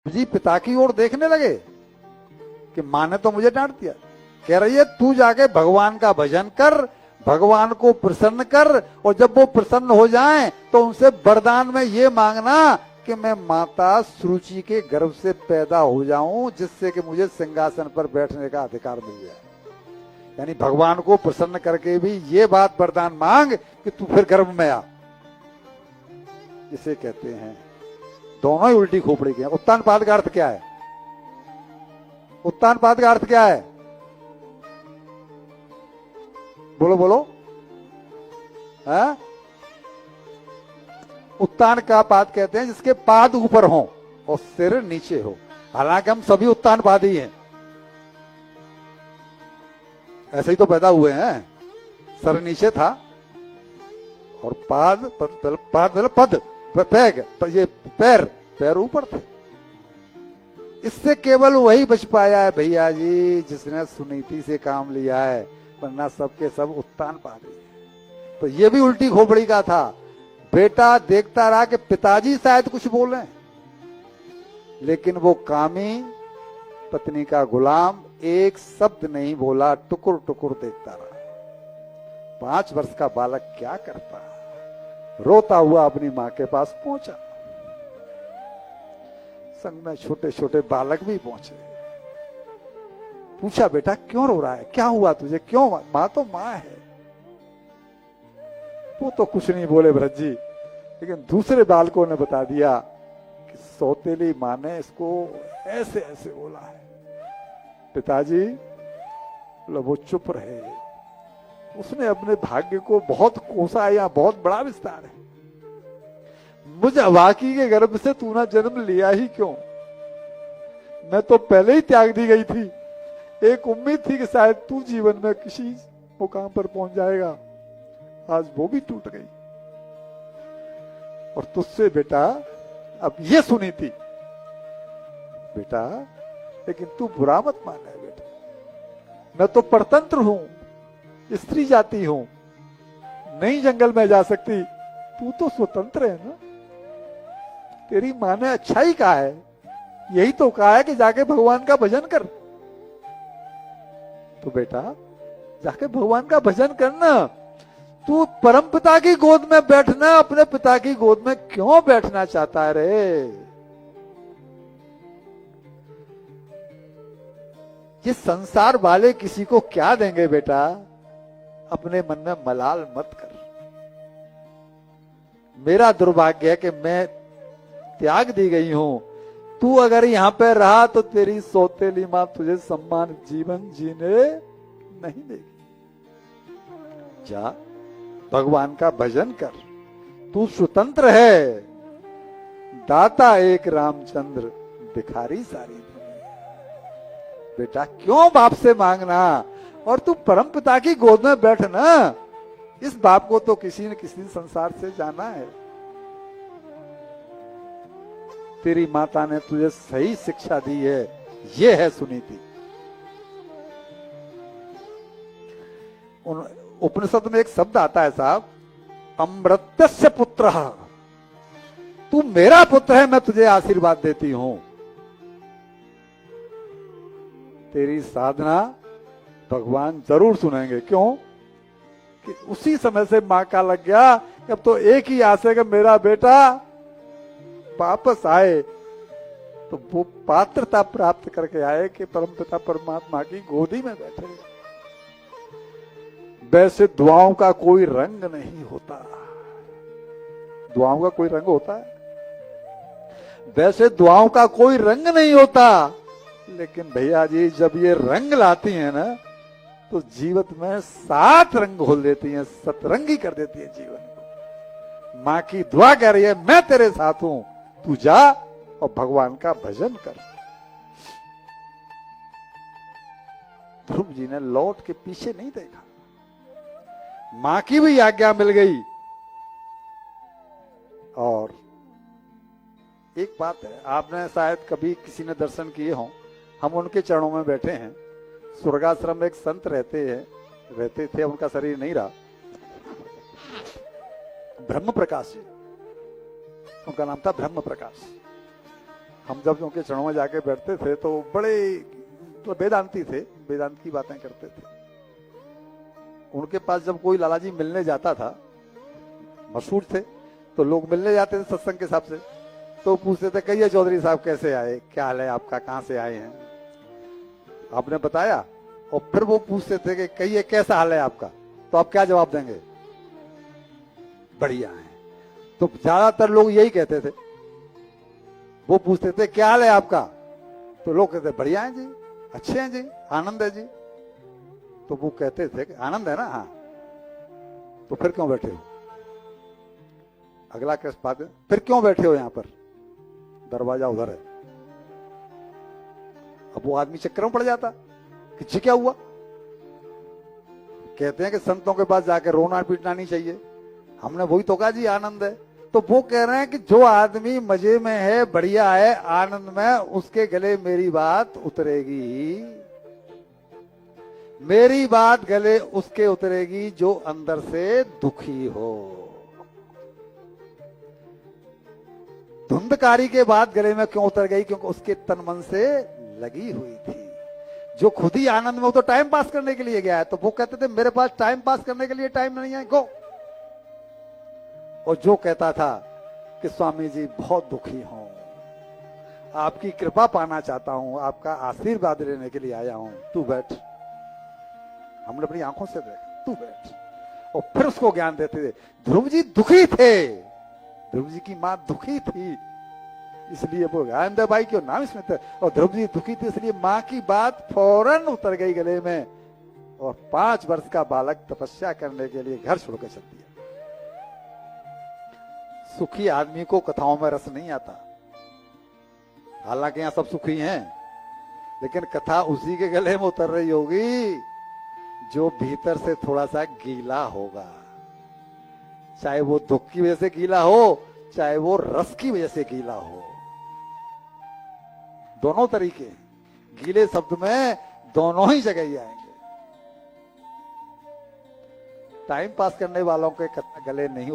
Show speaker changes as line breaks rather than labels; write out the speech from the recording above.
जी पिता की ओर देखने लगे कि माँ ने तो मुझे डांट दिया। कह रही है तू जाके भगवान का भजन कर, भगवान को प्रसन्न कर, और जब वो प्रसन्न हो जाएं तो उनसे वरदान में ये मांगना कि मैं माता सुरुचि के गर्भ से पैदा हो जाऊं, जिससे कि मुझे सिंहासन पर बैठने का अधिकार मिल जाए। यानी भगवान को प्रसन्न करके भी ये बात वरदान मांग कि तू फिर गर्भ में आ। इसे कहते हैं दोनों ही उल्टी खोपड़ी के। उत्तानपाद का अर्थ क्या है? उत्तानपाद का अर्थ क्या है? बोलो बोलो। है? उत्तान का पाद कहते हैं जिसके पाद ऊपर हो और सिर नीचे हो। हालांकि हम सभी उत्तानपादी हैं, ऐसे ही तो पैदा हुए हैं। सर नीचे था और पाद मतलब पद पैग, ये पैर ऊपर थे। इससे केवल वही बच पाया है भैया जी जिसने सुनीति से काम लिया है, वरना सबके सब उत्तानपादी है। तो ये भी उल्टी खोपड़ी का था। बेटा देखता रहा कि पिताजी शायद कुछ बोले, लेकिन वो कामी पत्नी का गुलाम एक शब्द नहीं बोला, टुकुर टुकुर देखता रहा। 5 वर्ष का बालक क्या करता, रोता हुआ अपनी मां के पास पहुंचा। संग में छोटे छोटे बालक भी पहुंचे। पूछा बेटा क्यों रो रहा है, क्या हुआ तुझे, क्यों? मां तो मां है। वो तो कुछ नहीं बोले भरत जी, लेकिन दूसरे बालकों ने बता दिया कि सौतेली मां ने इसको ऐसे ऐसे बोला है। पिताजी वो चुप रहे, उसने अपने भाग्य को बहुत कोसा है, यहाँ बहुत बड़ा विस्तार है। मुझ अवाकी के गर्भ से तू ना जन्म लिया ही क्यों? मैं तो पहले ही त्याग दी गई थी। एक उम्मीद थी कि शायद तू जीवन में किसी मुकाम पर पहुंच जाएगा, आज वो भी टूट गई। और तुझसे बेटा अब ये सुनी थी बेटा, लेकिन तू बुरा मत माना है बेटा, मैं तो परतंत्र हूं, स्त्री जाति हूं, नहीं जंगल में जा सकती, तू तो स्वतंत्र है ना। तेरी मां ने अच्छा ही कहा है, यही तो कहा है कि जाके भगवान का भजन कर। तो बेटा जाके भगवान का भजन करना। तू परम पिता की गोद में बैठना, अपने पिता की गोद में क्यों बैठना चाहता है रे? ये संसार वाले किसी को क्या देंगे बेटा, अपने मन में मलाल मत कर। मेरा दुर्भाग्य है कि मैं त्याग दी गई हूं। तू अगर यहां पे रहा तो तेरी सौतेली मां तुझे सम्मान जीवन जीने नहीं देगी। जा भगवान का भजन कर, तू स्वतंत्र है। दाता एक रामचंद्र, भिखारी सारी दुनिया। बेटा क्यों बाप से मांगना, और तू परम पिता की गोद में बैठ ना। इस बाप को तो किसी न किसी संसार से जाना है। तेरी माता ने तुझे सही शिक्षा दी है, ये है सुनीति। उपनिषद में एक शब्द आता है साहब, अमृतस्य पुत्र। तू मेरा पुत्र है, मैं तुझे आशीर्वाद देती हूं। तेरी साधना भगवान जरूर सुनेंगे। क्यों? कि उसी समय से मां का लग गया, अब तो एक ही आस है कि मेरा बेटा वापस आए, तो वो पात्रता प्राप्त करके आए कि परमपिता परमात्मा की गोदी में बैठे। वैसे दुआओं का कोई रंग नहीं होता। दुआओं का कोई रंग होता है? वैसे दुआओं का कोई रंग नहीं होता, लेकिन भैया जी जब ये रंग लाती हैं ना, तो जीवन में 7 रंग घोल देती हैं, सतरंगी कर देती है जीवन को। मां की दुआ कह रही है मैं तेरे साथ हूं, तू जा और भगवान का भजन कर। ध्रुव जी ने लौट के पीछे नहीं देखा, मां की भी आज्ञा मिल गई। और एक बात है, आपने शायद कभी किसी ने दर्शन किए हों, हम उनके चरणों में बैठे हैं। स्वर्गाश्रम में एक संत रहते थे, उनका शरीर नहीं रहा, ब्रह्म प्रकाश जी, उनका नाम था ब्रह्म प्रकाश। हम जब उनके चरणों में जाके बैठते थे तो बड़े तो वेदांती थे, वेदांत की बातें करते थे। उनके पास जब कोई लाला जी मिलने जाता था, मशहूर थे, तो लोग मिलने जाते थे सत्संग के हिसाब से, तो पूछते थे कहिए चौधरी साहब कैसे आए, क्या हाल है आपका, कहां से आए हैं, आपने बताया। और फिर वो पूछते थे कि कहिए कैसा हाल है आपका, तो आप क्या जवाब देंगे, बढ़िया है। तो ज्यादातर लोग यही कहते थे। वो पूछते थे क्या हाल है आपका, तो लोग कहते बढ़िया है जी, अच्छे हैं जी, आनंद है जी। तो वो कहते थे कि आनंद है ना, हाँ, तो फिर क्यों बैठे हो, अगला कृष्ण बात, फिर क्यों बैठे हो यहां पर, दरवाजा उधर है। अब वो आदमी चक्कर में पड़ जाता कि जी क्या हुआ। कहते हैं कि संतों के पास जाकर रोना पीटना नहीं चाहिए, हमने वही तो कहा जी आनंद है। तो वो कह रहे हैं कि जो आदमी मजे में है, बढ़िया है, आनंद में, उसके गले मेरी बात उतरेगी। मेरी बात गले उसके उतरेगी जो अंदर से दुखी हो। धुंधकारी के बाद गले में क्यों उतर गई, क्योंकि उसके तन मन से लगी हुई थी। जो खुद ही आनंद में, वो तो टाइम पास करने के लिए गया है, तो वो कहते थे मेरे पास टाइम पास करने के लिए टाइम नहीं है, गो। और जो कहता था कि स्वामी जी बहुत दुखी हूं, आपकी कृपा पाना चाहता हूं, आपका आशीर्वाद लेने के लिए आया हूं, तू बैठ, हमने अपनी आंखों से देखा, तू बैठ। और फिर उसको ज्ञान देते थे। ध्रुव जी दुखी थे, ध्रुव जी की मां दुखी थी, इसलिए वो आनंद भाई क्यों नाम इसमें था। और ध्रुव जी दुखी थे, इसलिए मां की बात फौरन उतर गई गले में, और 5 वर्ष का बालक तपस्या करने के लिए घर छोड़कर चल दिया। सुखी आदमी को कथाओं में रस नहीं आता, हालांकि यहां सब सुखी हैं, लेकिन कथा उसी के गले में उतर रही होगी जो भीतर से थोड़ा सा गीला होगा, चाहे वो दुख की वजह से गीला हो, चाहे वो रस की वजह से गीला हो। दोनों तरीके, गीले शब्द में दोनों ही जगह ही आएंगे। टाइम पास करने वालों के गले नहीं